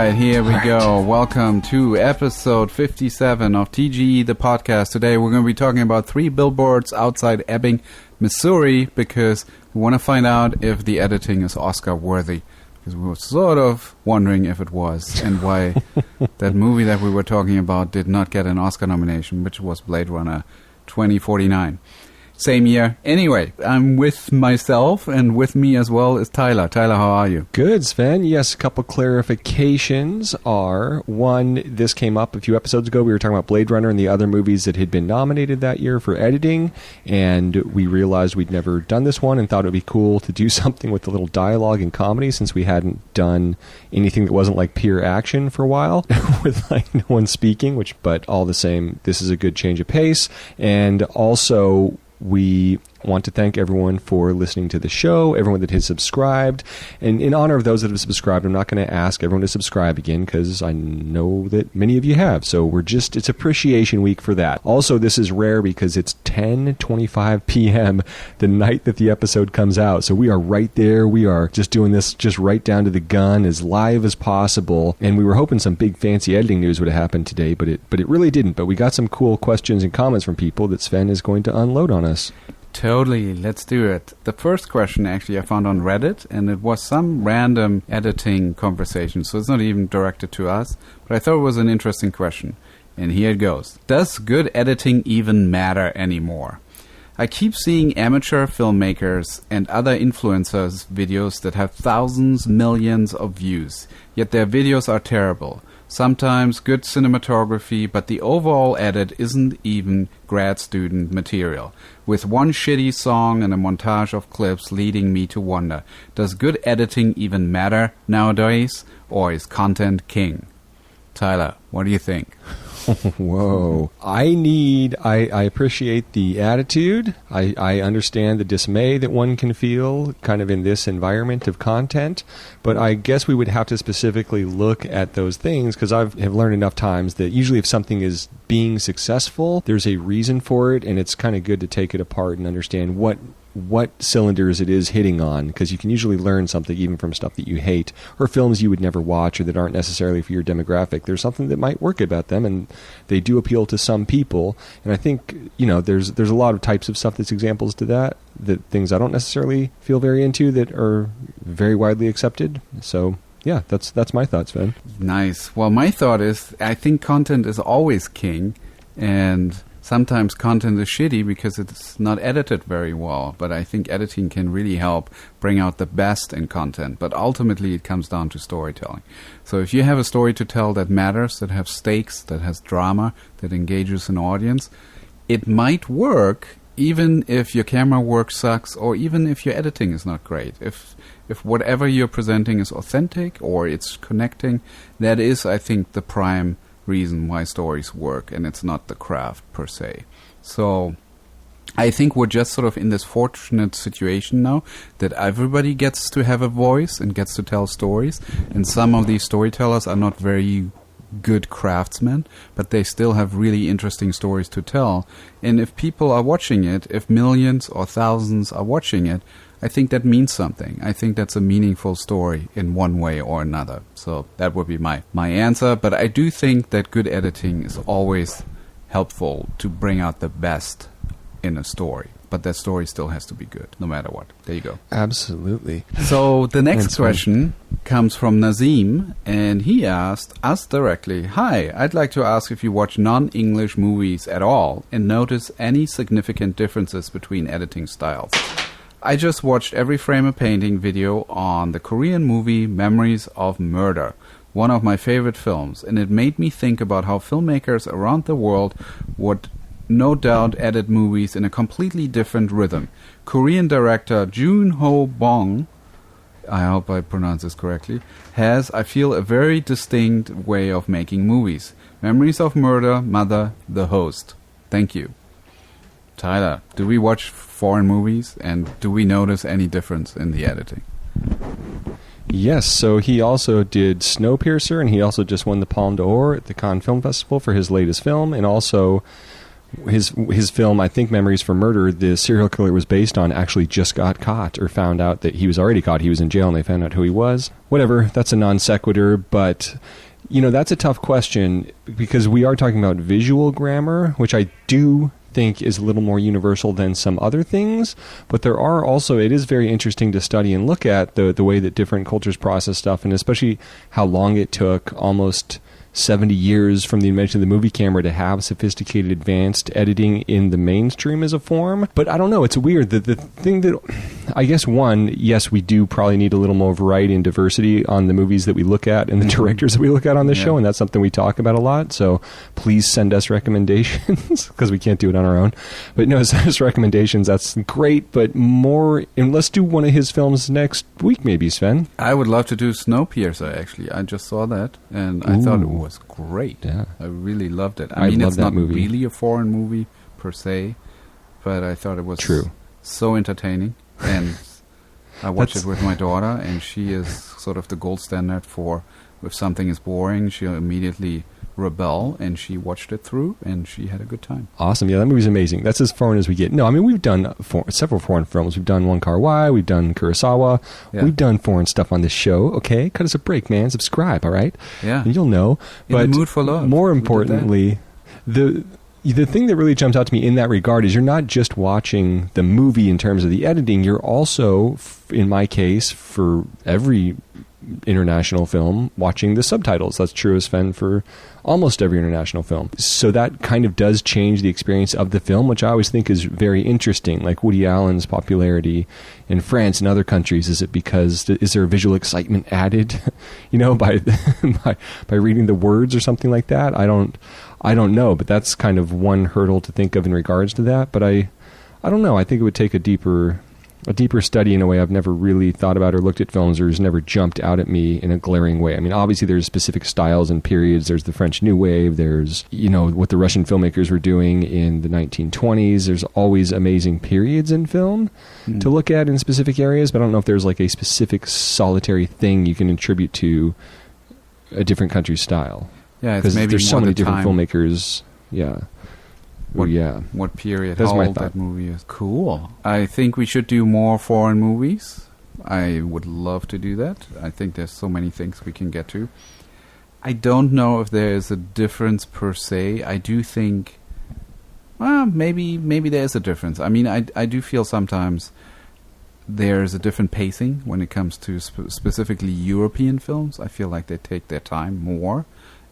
right, here we go. Welcome to episode 57 of TGE, the podcast. Today we're going to be talking about 3 billboards outside Ebbing, Missouri, because we want to find out if the editing is Oscar-worthy. Because we were sort of wondering if it was, and why that movie that we were talking about did not get an Oscar nomination, which was Blade Runner 2049. Same year. Anyway, I'm with myself, and with me as well is Tyler. Tyler, how are you? Good, Sven. Yes, a couple clarifications are, one, this came up a few episodes ago. We were talking about Blade Runner and the other movies that had been nominated that year for editing, and we realized we'd never done this one and thought it would be cool to do something with a little dialogue and comedy since we hadn't done anything that wasn't like pure action for a while with like no one speaking, but all the same, this is a good change of pace. And also, we want to thank everyone for listening to the show, everyone that has subscribed. And in honor of those that have subscribed, I'm not going to ask everyone to subscribe again because I know that many of you have. So it's appreciation week for that. Also, this is rare because it's 10:25 p.m. the night that the episode comes out. So we are right there. We are just doing this just right down to the gun, as live as possible. And we were hoping some big fancy editing news would have happened today, but it really didn't. But we got some cool questions and comments from people that Sven is going to unload on us. Totally, let's do it. The first question actually I found on Reddit, and it was some random editing conversation, so it's not even directed to us, but I thought it was an interesting question. And here it goes. Does good editing even matter anymore? I keep seeing amateur filmmakers and other influencers' videos that have thousands, millions of views, yet their videos are terrible. Sometimes good cinematography, but the overall edit isn't even grad student material, with one shitty song and a montage of clips leading me to wonder, does good editing even matter nowadays, or is content king? Tyler, what do you think? Whoa. I appreciate the attitude. I understand the dismay that one can feel kind of in this environment of content, but I guess we would have to specifically look at those things because I have learned enough times that usually if something is being successful, there's a reason for it, and it's kind of good to take it apart and understand what cylinders it is hitting on, because you can usually learn something even from stuff that you hate or films you would never watch or that aren't necessarily for your demographic. There's something that might work about them, and they do appeal to some people. And I think, there's a lot of types of stuff that's examples to that things I don't necessarily feel very into that are very widely accepted. So yeah, that's my thoughts, Ben. Nice. Well, my thought is I think content is always king, and sometimes content is shitty because it's not edited very well, but I think editing can really help bring out the best in content. But ultimately it comes down to storytelling. So if you have a story to tell that matters, that has stakes, that has drama, that engages an audience, it might work even if your camera work sucks or even if your editing is not great. If whatever you're presenting is authentic or it's connecting, that is, I think, the prime reason why stories work, and it's not the craft per se. So I think we're just sort of in this fortunate situation now that everybody gets to have a voice and gets to tell stories, and some of these storytellers are not very good craftsmen, but they still have really interesting stories to tell. And if people are watching it, if millions or thousands are watching it, I think that means something. I think that's a meaningful story in one way or another. So that would be my answer. But I do think that good editing is always helpful to bring out the best in a story. But that story still has to be good, no matter what. There you go. Absolutely. So the next question comes from Nazim, and he asked us directly, "Hi, I'd like to ask if you watch non-English movies at all and notice any significant differences between editing styles. I just watched Every Frame a Painting video on the Korean movie Memories of Murder, one of my favorite films, and it made me think about how filmmakers around the world would no doubt edit movies in a completely different rhythm. Korean director Joon-ho Bong, I hope I pronounce this correctly, has, I feel, a very distinct way of making movies. Memories of Murder, Mother, The Host. Thank you." Tyler, do we watch foreign movies, and do we notice any difference in the editing? Yes, so he also did Snowpiercer, and he also just won the Palme d'Or at the Cannes Film Festival for his latest film, and also his film, I think Memories for Murder, the serial killer was based on actually just got caught or found out that he was already caught. He was in jail and they found out who he was. Whatever, that's a non sequitur, but that's a tough question because we are talking about visual grammar, which I do think is a little more universal than some other things, but there are also, it is very interesting to study and look at the way that different cultures process stuff, and especially how long it took almost 70 years from the invention of the movie camera to have sophisticated advanced editing in the mainstream as a form. But I don't know, it's weird. The thing that, I guess one, yes, we do probably need a little more variety and diversity on the movies that we look at and the directors that we look at on this show, and that's something we talk about a lot. So please send us recommendations because we can't do it on our own. But no, send us recommendations. That's great, but more, and let's do one of his films next week maybe, Sven. I would love to do Snowpiercer, actually. I just saw that, and I thought it was great. Yeah. I really loved it. I mean, love it's that not movie. really a foreign movie per se, but I thought it was so entertaining. And I watched it with my daughter, and she is sort of the gold standard for if something is boring, she'll immediately rebel, and she watched it through, and she had a good time. Awesome. Yeah, that movie's amazing. That's as foreign as we get. No, I mean, we've done several foreign films. We've done Wong Kar-wai, we've done Kurosawa. Yeah. We've done foreign stuff on this show, okay? Cut us a break, man. Subscribe, all right? Yeah. And you'll know. But in the mood for love. More importantly, the thing that really jumps out to me in that regard is you're not just watching the movie in terms of the editing, you're also, in my case, for every international film, watching the subtitles. That's true as Sven for almost every international film. So that kind of does change the experience of the film, which I always think is very interesting. Like Woody Allen's popularity in France and other countries, is there a visual excitement added, by by reading the words or something like that? I don't know, but that's kind of one hurdle to think of in regards to that. But I don't know. I think it would take a deeper study in a way I've never really thought about or looked at films, or has never jumped out at me in a glaring way. I mean, obviously there's specific styles and periods. There's the French New Wave. There's, what the Russian filmmakers were doing in the 1920s. There's always amazing periods in film to look at in specific areas, but I don't know if there's like a specific solitary thing you can attribute to a different country's style. Yeah, it's maybe there's so many different filmmakers. Yeah. What period? That's how my old thought. That movie is. Cool. I think we should do more foreign movies. I would love to do that. I think there's so many things we can get to. I don't know if there is a difference per se. I do think, maybe there is a difference. I mean, I do feel sometimes there's a different pacing when it comes to specifically European films. I feel like they take their time more.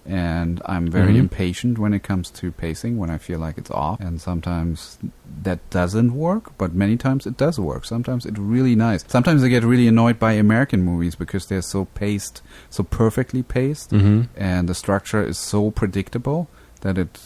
And I'm very impatient when it comes to pacing, when I feel like it's off. And sometimes that doesn't work, but many times it does work. Sometimes it's really nice. Sometimes I get really annoyed by American movies because they're so paced, so perfectly paced, and the structure is so predictable that it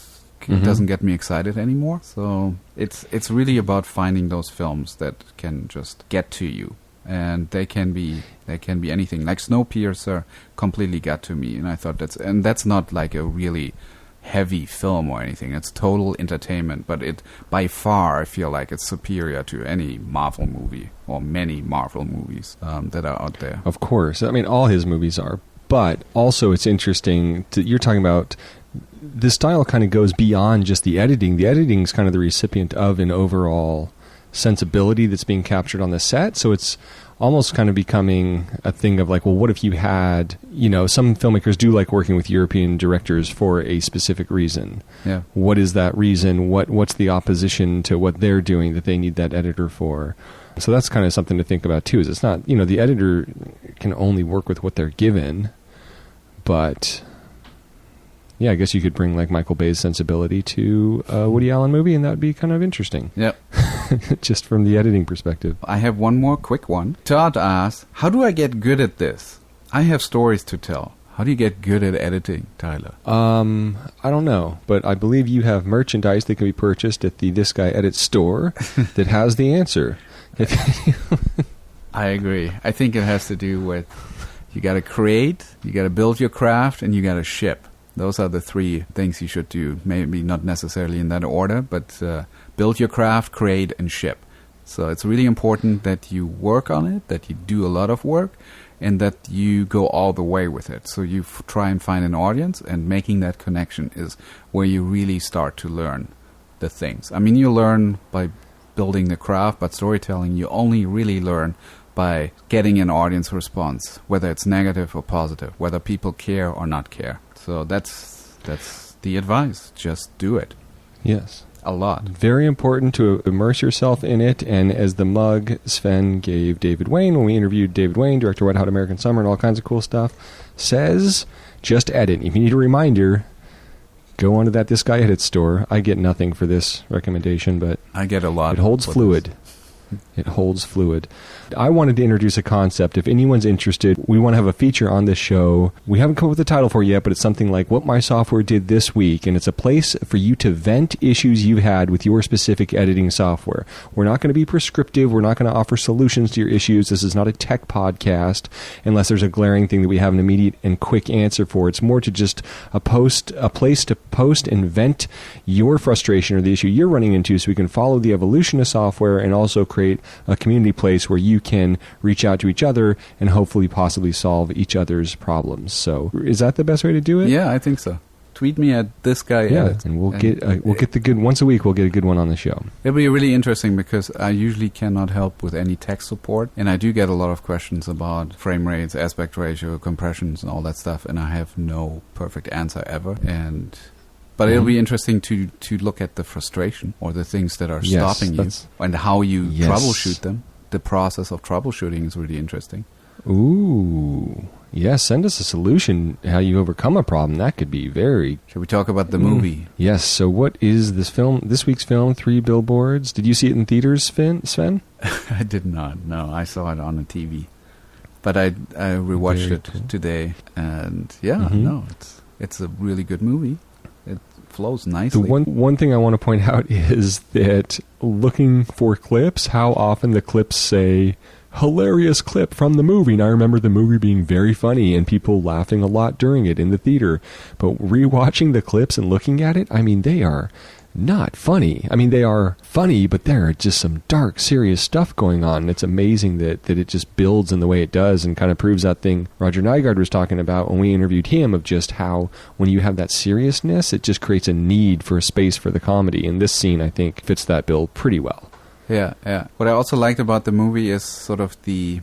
doesn't get me excited anymore. So it's really about finding those films that can just get to you. And they can be anything. Like Snowpiercer completely got to me, and I thought that's not like a really heavy film or anything. It's total entertainment, but it by far I feel like it's superior to any Marvel movie or many Marvel movies that are out there. Of course, I mean all his movies are, but also it's interesting. You're talking about the style kind of goes beyond just the editing. The editing is kind of the recipient of an overall sensibility that's being captured on the set, so it's almost kind of becoming a thing of like, well, what if you had, some filmmakers do like working with European directors for a specific reason. Yeah. What is that reason? What's the opposition to what they're doing that they need that editor for? So that's kind of something to think about too, is it's not, the editor can only work with what they're given, but yeah, I guess you could bring like Michael Bay's sensibility to a Woody Allen movie, and that would be kind of interesting. Yep. Just from the editing perspective. I have one more quick one. Todd asks, how do I get good at this? I have stories to tell. How do you get good at editing, Tyler? I don't know, but I believe you have merchandise that can be purchased at the This Guy Edits store that has the answer. I agree. I think it has to do with you got to create, you got to build your craft, and you got to ship. Those are the three things you should do. Maybe not necessarily in that order, but build your craft, create, and ship. So it's really important that you work on it, that you do a lot of work, and that you go all the way with it. So you try and find an audience, and making that connection is where you really start to learn the things. I mean, you learn by building the craft, but storytelling, you only really learn by getting an audience response, whether it's negative or positive, whether people care or not care. So that's the advice. Just do it. Yes. A lot. Very important to immerse yourself in it, and as the mug Sven gave David Wayne when we interviewed David Wayne, director of Wet Hot American Summer and all kinds of cool stuff, says, just edit. If you need a reminder, go onto that This Guy Edit store. I get nothing for this recommendation, but I get a lot. It holds fluid. It holds fluid. I wanted to introduce a concept. If anyone's interested, we want to have a feature on this show. We haven't come up with a title for it yet, but it's something like What My Software Did This Week, and it's a place for you to vent issues you've had with your specific editing software. We're not going to be prescriptive. We're not going to offer solutions to your issues. This is not a tech podcast unless there's a glaring thing that we have an immediate and quick answer for. It's more to just a place to post and vent your frustration or the issue you're running into so we can follow the evolution of software and also create a community place where you can reach out to each other and hopefully possibly solve each other's problems. So is that the best way to do it? Yeah, I think so. Tweet me at This Guy Edit. And we'll get the good once a week. We'll get a good one on the show. It'll be really interesting because I usually cannot help with any tech support, and I do get a lot of questions about frame rates, aspect ratio, compressions, and all that stuff, and I have no perfect answer ever. But it'll be interesting to look at the frustration or the things that are stopping you and how you troubleshoot them. The process of troubleshooting is really interesting. Ooh. Yes, send us a solution, how you overcome a problem. That could be very... Should we talk about the movie? Yes, so what is this week's film, 3 Billboards? Did you see it in theaters, Sven? I did not, no. I saw it on the TV. But I rewatched it today, and it's a really good movie. Flows nicely. The one thing I want to point out is that looking for clips, how often the clips say hilarious clip from the movie. And I remember the movie being very funny and people laughing a lot during it in the theater. But rewatching the clips and looking at it, I mean, they are not funny. I mean, they are funny, but there are just some dark, serious stuff going on. And it's amazing that it just builds in the way it does and kind of proves that thing Roger Nygaard was talking about when we interviewed him of just how when you have that seriousness, it just creates a need for a space for the comedy. And this scene, I think, fits that bill pretty well. Yeah. What I also liked about the movie is sort of the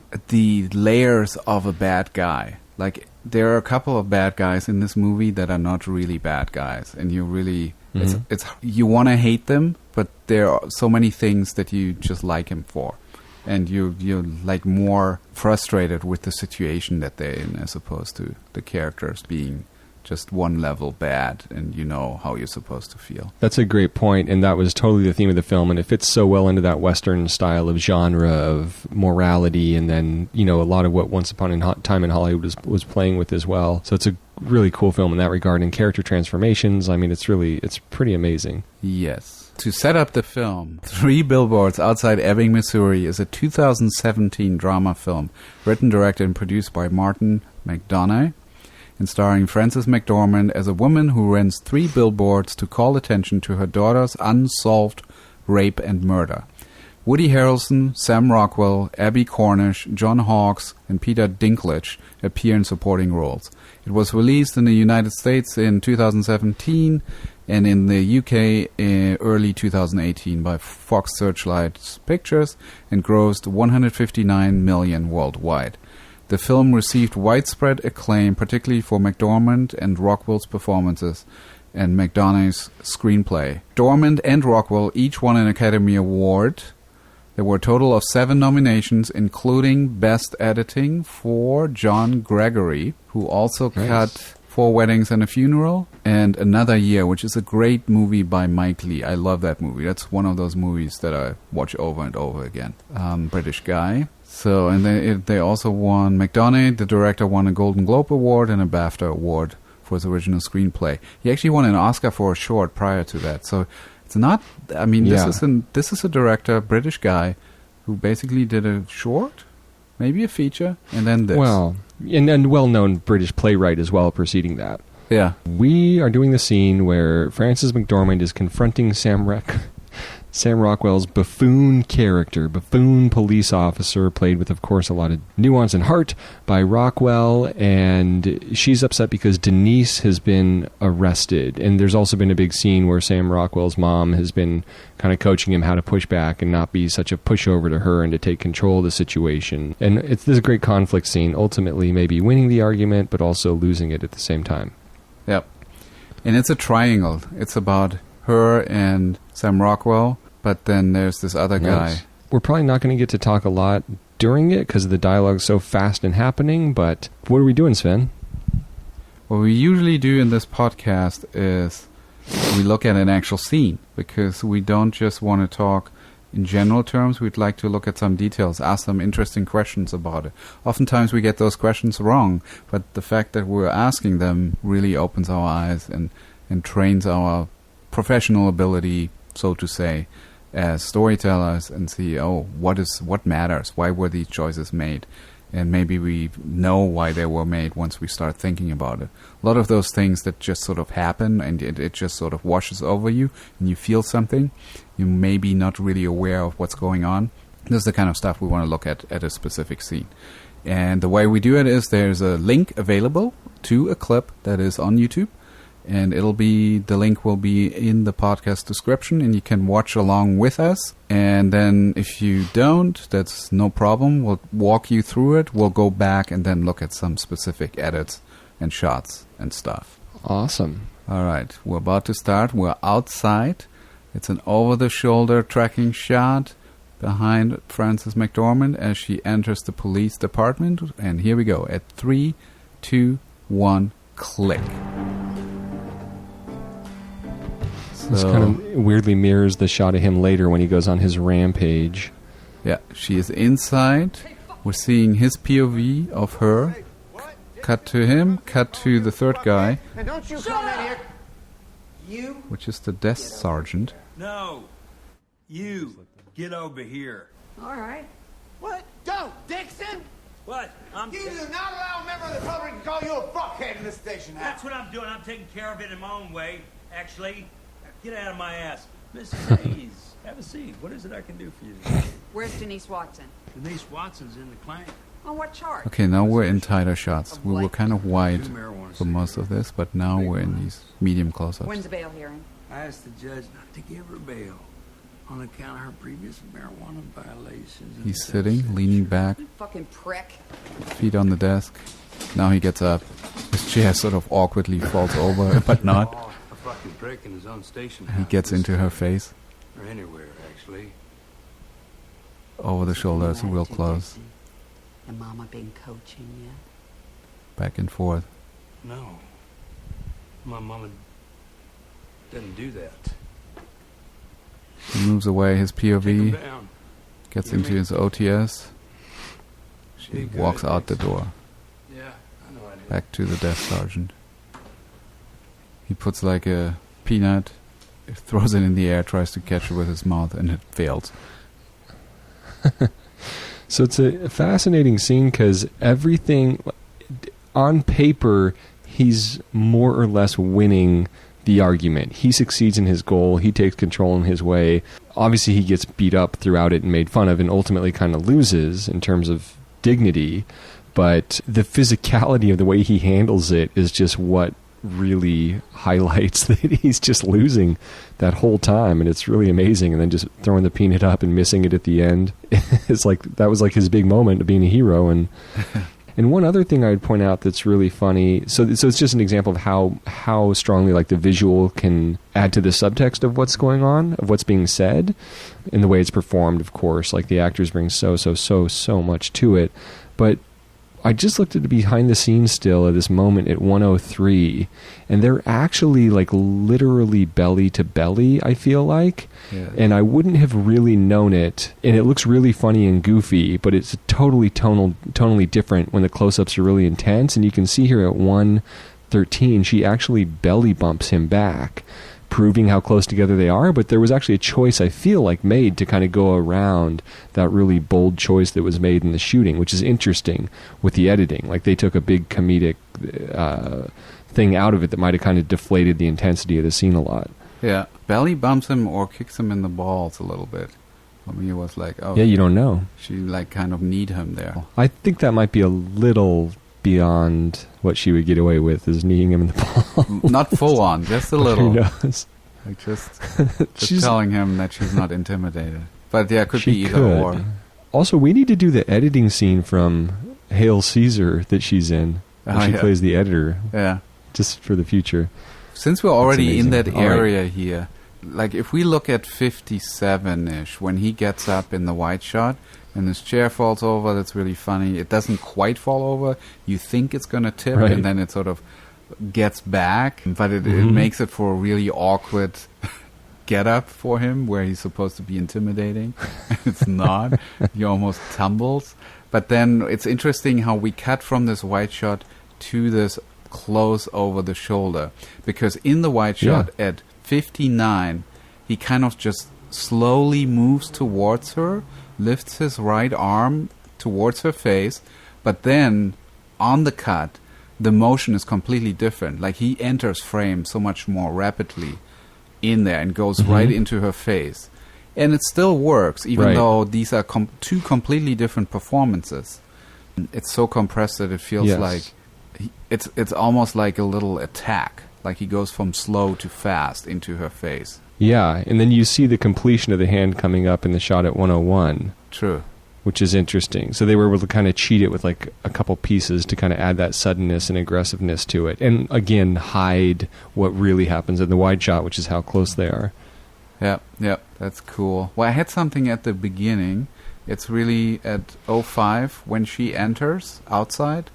layers of a bad guy. Like, there are a couple of bad guys in this movie that are not really bad guys. And you really... It's you want to hate them, but there are so many things that you just like him for, and you're like more frustrated with the situation that they're in as opposed to the characters being just one level bad, and you know how you're supposed to feel. That's a great point, and that was totally the theme of the film, and it fits so well into that Western style of genre of morality, and then, you know, a lot of what Once Upon a Time in Hollywood was playing with as well. So it's a really cool film in that regard, and character transformations, I mean, it's pretty amazing. Yes. To set up the film, 3 Billboards Outside Ebbing, Missouri is a 2017 drama film written, directed, and produced by Martin McDonough, and starring Frances McDormand as a woman who rents 3 billboards to call attention to her daughter's unsolved rape and murder. Woody Harrelson, Sam Rockwell, Abby Cornish, John Hawkes, and Peter Dinklage appear in supporting roles. It was released in the United States in 2017 and in the UK in early 2018 by Fox Searchlight Pictures and grossed $159 million worldwide. The film received widespread acclaim, particularly for McDormand and Rockwell's performances and McDonough's screenplay. Dormand and Rockwell each won an Academy Award. There were a total of 7 nominations, including Best Editing for John Gregory, who also cut 4 Weddings and a Funeral, and Another Year, which is a great movie by Mike Leigh. I love that movie. That's one of those movies that I watch over and over again. British guy. So, and they also won, McDonough, the director, won a Golden Globe Award and a BAFTA Award for his original screenplay. He actually won an Oscar for a short prior to that. So it's not, I mean, this is a director, British guy, who basically did a short, maybe a feature, and then this. Well, and well-known British playwright as well preceding that. Yeah. We are doing the scene where Frances McDormand is confronting Sam Sam Rockwell's buffoon character, buffoon police officer, played with, of course, a lot of nuance and heart by Rockwell, and she's upset because Denise has been arrested. And there's also been a big scene where Sam Rockwell's mom has been kind of coaching him how to push back and not be such a pushover to her and to take control of the situation. And this is a great conflict scene, ultimately maybe winning the argument, but also losing it at the same time. Yep. And it's a triangle. It's about her and Sam Rockwell, but then there's this other guy. We're probably not going to get to talk a lot during it because the dialogue's so fast and happening, but what are we doing, Sven? What we usually do in this podcast is we look at an actual scene, because we don't just want to talk in general terms. We'd like to look at some details, ask some interesting questions about it. Oftentimes we get those questions wrong, but the fact that we're asking them really opens our eyes and trains our professional ability, so to say, as storytellers, and see, what matters? Why were these choices made? And maybe we know why they were made once we start thinking about it. A lot of those things that just sort of happen and it just sort of washes over you and you feel something, you may be not really aware of what's going on. This is the kind of stuff we want to look at a specific scene. And the way we do it is there's a link available to a clip that is on YouTube. And the link will be in the podcast description, and you can watch along with us. And then if you don't, that's no problem. We'll walk you through it. We'll go back and then look at some specific edits and shots and stuff. Awesome. All right, we're about to start. We're outside. It's an over-the-shoulder tracking shot behind Frances McDormand as she enters the police department. And here we go. At 3, 2, 1, click. This kind of weirdly mirrors the shot of him later when he goes on his rampage. Yeah, she is inside. We're seeing his POV of her. Cut to him, cut to the third guy, And don't you come in here. You? which is the desk sergeant. No. You. Get over here. All right. What? Don't, Dixon! What? You do not allow a member of the public to call you a fuckhead in this station house. That's what I'm doing. I'm taking care of it in my own way, actually. Get out of my ass. Mrs. Hayes, have a seat. What is it I can do for you? Where's Denise Watson? Denise Watson's in the clinic. On what charge? Okay, now we're in tighter shots. We were kind of wide for most of this, but now we're in these medium close-ups. When's the bail hearing? I asked the judge not to give her bail on account of her previous marijuana violations. He's sitting, leaning back, Fucking prick. feet on the desk. Now he gets up. His chair sort of awkwardly falls over, but not. Oh, a fucking prick in his own station. He gets into her face. Or anywhere, actually. Over the shoulder, it's real close. And Mama been coaching you? Back and forth. No. My mama doesn't do that. He moves away his Take him POV, down. gets into his OTS. She Big guy, walks out the door. Yeah, I know I did. Back to the desk sergeant. He puts like a peanut, throws it in the air, tries to catch it with his mouth, and it fails. So it's a fascinating scene because everything on paper, he's more or less winning the argument. He succeeds in his goal. He takes control in his way. Obviously, he gets beat up throughout it and made fun of and ultimately kind of loses in terms of dignity. But the physicality of the way he handles it is just what really highlights that he's just losing that whole time, and it's really amazing. And then just throwing the peanut up and missing it at the end, it's like that was like his big moment of being a hero. And and one other thing I would point out that's really funny, so it's just an example of how strongly like the visual can add to the subtext of what's going on, of what's being said, and the way it's performed. Of course, like the actors bring so much to it, but I just looked at the behind the scenes still at this moment at 103, and they're actually like literally belly to belly, I feel like. Yeah. And I wouldn't have really known it, and it looks really funny and goofy, but it's totally tonally different when the close-ups are really intense. And you can see here at 113, she actually belly bumps him back, proving how close together they are. But there was actually a choice, I feel like, made to kind of go around that really bold choice that was made in the shooting, which is interesting with the editing. Like they took a big comedic thing out of it that might have kind of deflated the intensity of the scene a lot. Yeah. Belly bumps him or kicks him in the balls a little bit. For me, it was like, oh, Yeah, you don't know. she like kind of need him there. I think that might be a little beyond what she would get away with, is kneeing him in the ball. Not full on, just a Who little. knows? Like just She's- telling him that she's not intimidated. But yeah, it could She be either could. or. Also, we need to do the editing scene from Hail Caesar that she's in. Where Oh, she yeah. plays the editor, Yeah. just for the future. Since we're already in amazing. that All right. area here, like if we look at 57-ish, when he gets up in the wide shot and his chair falls over, that's really funny. It doesn't quite fall over. You think it's going to tip, Right. and then it sort of gets back, but it Mhm. makes it for a really awkward get-up for him, where he's supposed to be intimidating. It's not. He almost tumbles. But then it's interesting how we cut from this wide shot to this close over the shoulder, because in the wide shot at 59 he kind of just slowly moves towards her, lifts his right arm towards her face, but then on the cut the motion is completely different. Like he enters frame so much more rapidly in there and goes right into her face, and it still works even Right. though these are two completely different performances. It's so compressed that it feels Yes. like it's almost like a little attack, like he goes from slow to fast into her face. Yeah, and then you see the completion of the hand coming up in the shot at 101, True. which is interesting. So they were able to kind of cheat it with like a couple pieces to kind of add that suddenness and aggressiveness to it. And again, hide what really happens in the wide shot, which is how close they are. Yep, that's cool. Well, I had something at the beginning. It's really at 05 when she enters outside,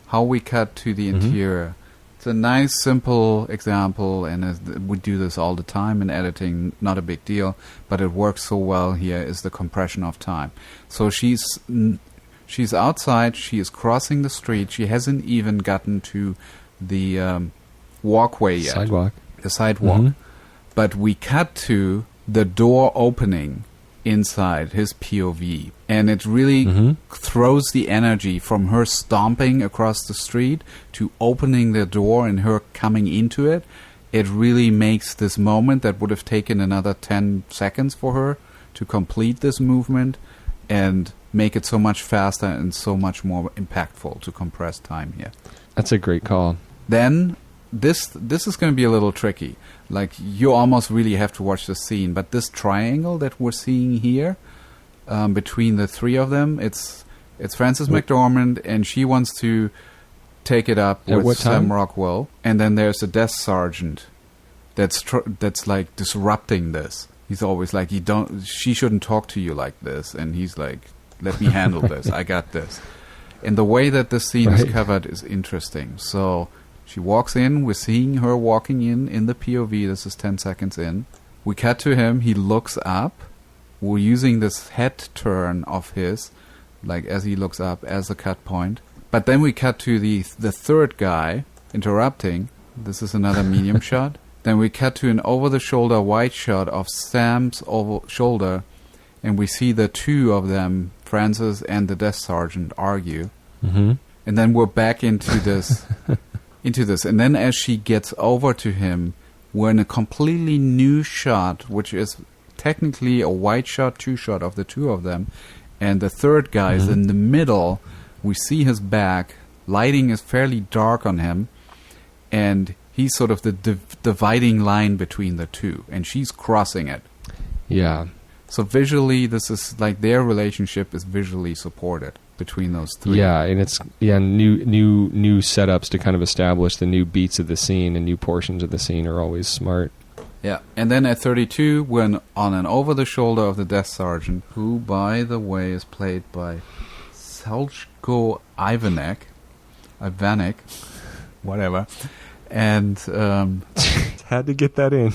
how we cut to the interior. It's a nice, simple example, and we do this all the time in editing, not a big deal, but it works so well here, is the compression of time. So she's outside, she is crossing the street, she hasn't even gotten to the walkway yet. Sidewalk. The sidewalk. Mhm. But we cut to the door opening inside his POV, and it really throws the energy from her stomping across the street to opening the door and her coming into it. It really makes this moment that would have taken another 10 seconds for her to complete this movement and make it so much faster and so much more impactful to compress time here. That's a great call. Then this is going to be a little tricky. Like, you almost really have to watch the scene, but this triangle that we're seeing here between the three of them, it's Frances McDormand, and she wants to take it up At with what Sam time? Rockwell, and then there's a desk sergeant that's like disrupting this. He's always like, she shouldn't talk to you like this, and he's like, let me handle this, I got this. And the way that the scene is Right. covered is interesting. So she walks in, we're seeing her walking in the POV, this is 10 seconds in. We cut to him, he looks up, we're using this head turn of his, like as he looks up, as a cut point. But then we cut to the third guy interrupting, this is another medium shot. Then we cut to an over-the-shoulder wide shot of Sam's shoulder, and we see the two of them, Francis and the desk sergeant, argue. Mm-hmm. And then we're back into this, and then as she gets over to him, we're in a completely new shot, which is technically a wide shot, two-shot of the two of them, and the third guy is in the middle. We see his back, lighting is fairly dark on him, and he's sort of the dividing line between the two, and she's crossing it. Yeah. So visually, this is like their relationship is visually supported between those three. Yeah, and it's new setups to kind of establish the new beats of the scene, and new portions of the scene are always smart. Yeah, and then at 32, we're on an over-the-shoulder of the desk sergeant, who, by the way, is played by Selchko Ivanek, whatever. And Had to get that in,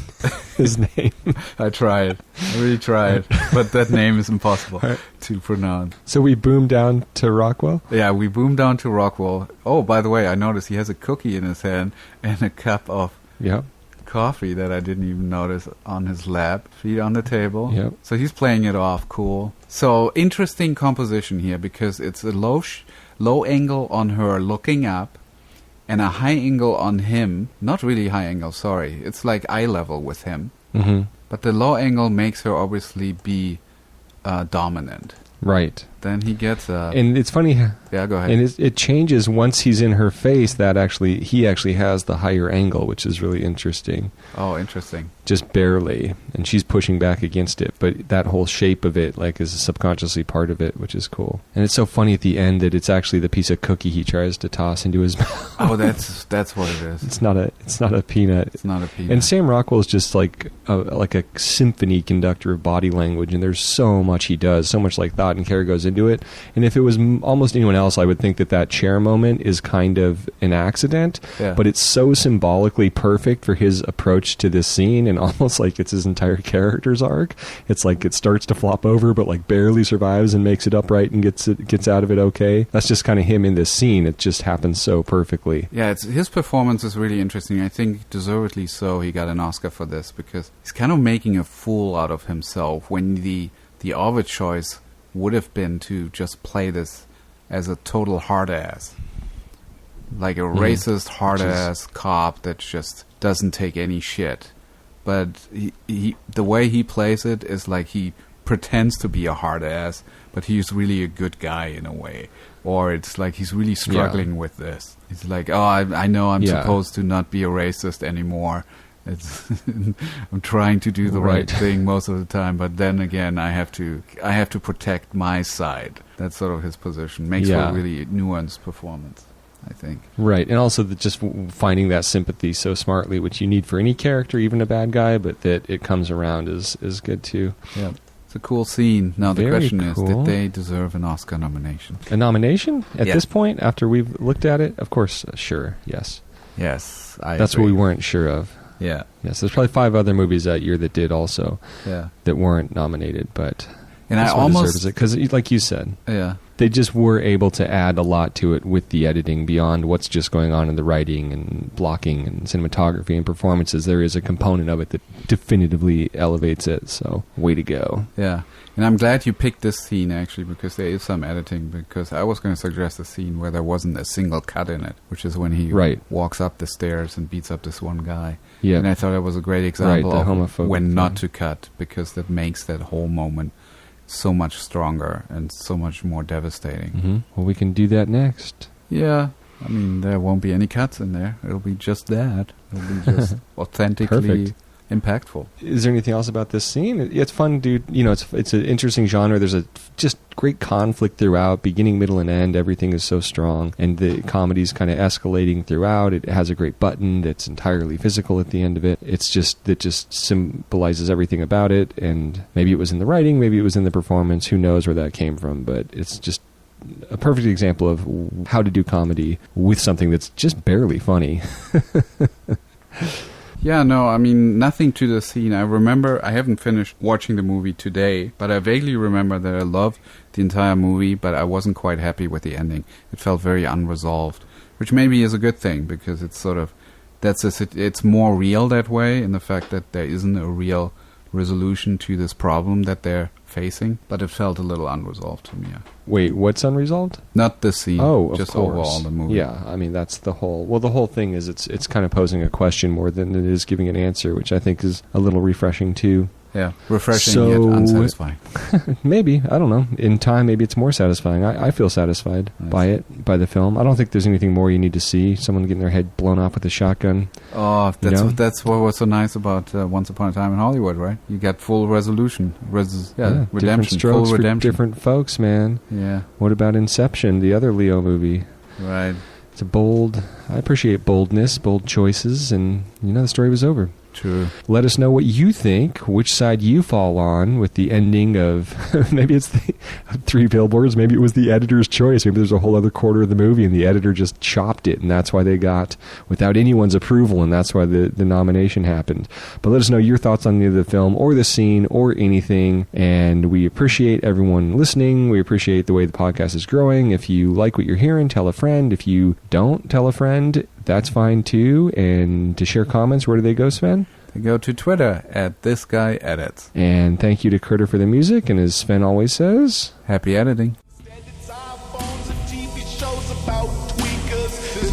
his name. I tried. I really tried. But that name is impossible to pronounce. So we boom down to Rockwell? Yeah, we boom down to Rockwell. Oh, by the way, I noticed he has a cookie in his hand and a cup of Yeah. coffee that I didn't even notice on his lap. Feet on the table. Yep. So he's playing it off cool. So interesting composition here, because it's a low angle on her looking up and a high angle on him. Not really high angle, sorry. It's like eye level with him. Mm-hmm. But the low angle makes her obviously be dominant. Right. Then he gets up. And it's funny. Yeah, go ahead. And it changes once he's in her face. That he actually has the higher angle, which is really interesting. Oh, interesting. Just barely, and she's pushing back against it. But that whole shape of it, like, is subconsciously part of it, which is cool. And it's so funny at the end that it's actually the piece of cookie he tries to toss into his mouth. Oh, that's what it is. It's not a peanut. It's not a peanut. And Sam Rockwell is just like a symphony conductor of body language, and there's so much he does, so much like thought and care goes into it. And if it was almost anyone else, I would think that chair moment is kind of an accident, but it's so symbolically perfect for his approach to this scene, and almost like it's his entire character's arc. It's like it starts to flop over, but like barely survives and makes it upright and gets out of it okay. That's just kind of him in this scene. It just happens so perfectly. Yeah, his performance is really interesting. I think deservedly so he got an Oscar for this, because he's kind of making a fool out of himself when the obvious choice would have been to just play this as a total hard ass. Like a racist hard ass cop that just doesn't take any shit. But he the way he plays it is like he pretends to be a hard ass, but he's really a good guy in a way. Or it's like he's really struggling with this. It's like, oh, I know I'm supposed to not be a racist anymore. I'm trying to do the right thing most of the time, but then again, I have to protect my side. That's sort of his position. Makes for a really nuanced performance, I think. Right, and also just finding that sympathy so smartly, which you need for any character, even a bad guy, but that it comes around is good too. Yeah. It's a cool scene. Now the Very question cool. is, did they deserve an Oscar nomination? A nomination? At this point, after we've looked at it? Of course, sure, yes. Yes, That's agree. what we weren't sure of. Yeah. Yes, there's probably 5 other movies that year that did also. Yeah. That weren't nominated, but and this I one almost deserves it because, like you said, yeah, they just were able to add a lot to it with the editing beyond what's just going on in the writing and blocking and cinematography and performances. There is a component of it that definitively elevates it. So, way to go! Yeah. And I'm glad you picked this scene, actually, because there is some editing, because I was going to suggest a scene where there wasn't a single cut in it, which is when he walks up the stairs and beats up this one guy. Yeah. And I thought it was a great example of when not to cut, because that makes that whole moment so much stronger and so much more devastating. Mm-hmm. Well, we can do that next. Yeah. I mean, there won't be any cuts in there. It'll be just that. It'll be just authentically impactful. Is there anything else about this scene? It's fun, dude. You know, it's an interesting genre. There's a just great conflict throughout, beginning, middle, and end. Everything is so strong, and the comedy's kind of escalating throughout. It has a great button that's entirely physical at the end of it. It just symbolizes everything about it, and maybe it was in the writing, maybe it was in the performance. Who knows where that came from? But it's just a perfect example of how to do comedy with something that's just barely funny. Yeah, no, I mean, nothing to the scene. I remember, I haven't finished watching the movie today, but I vaguely remember that I loved the entire movie, but I wasn't quite happy with the ending. It felt very unresolved, which maybe is a good thing, because it's sort of, it's more real that way, in the fact that there isn't a real resolution to this problem that they're facing, but it felt a little unresolved to me. Yeah. Wait, what's unresolved? Not the scene. Oh, just of course. overall the movie. Yeah, I mean that's the whole. Well, the whole thing is it's kind of posing a question more than it is giving an answer, which I think is a little refreshing too. Yeah, refreshing yet unsatisfying. Maybe, I don't know. In time, maybe it's more satisfying. I feel satisfied by it, by the film. I don't think there's anything more you need to see. Someone getting their head blown off with a shotgun. Oh, that's what was so nice about Once Upon a Time in Hollywood, right? You get full resolution, redemption, full redemption. For different folks, man. Yeah. What about Inception, the other Leo movie? Right. It's I appreciate boldness, bold choices, and the story was over. True. Let us know what you think, which side you fall on with the ending of, maybe it's the 3 Billboards, maybe it was the editor's choice, maybe there's a whole other quarter of the movie and the editor just chopped it, and that's why they got, without anyone's approval, and that's why the nomination happened. But let us know your thoughts on either the film or the scene or anything, and we appreciate everyone listening. We appreciate the way the podcast is growing. If you like what you're hearing, tell a friend. If you don't, tell a friend. That's fine too. And to share comments, where do they go, Sven? They go to Twitter at ThisGuyEdits. And thank you to Critter for the music. And as Sven always says, happy editing. There's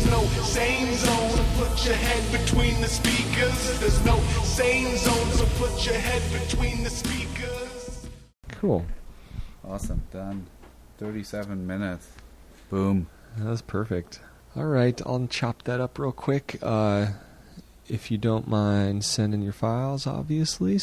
no sane zone. Put your head between the speakers. There's no sane zone. put your head between the speakers. Cool. Awesome. Done. 37 minutes. Boom. That was perfect. All right, I'll chop that up real quick. If you don't mind sending your files, obviously.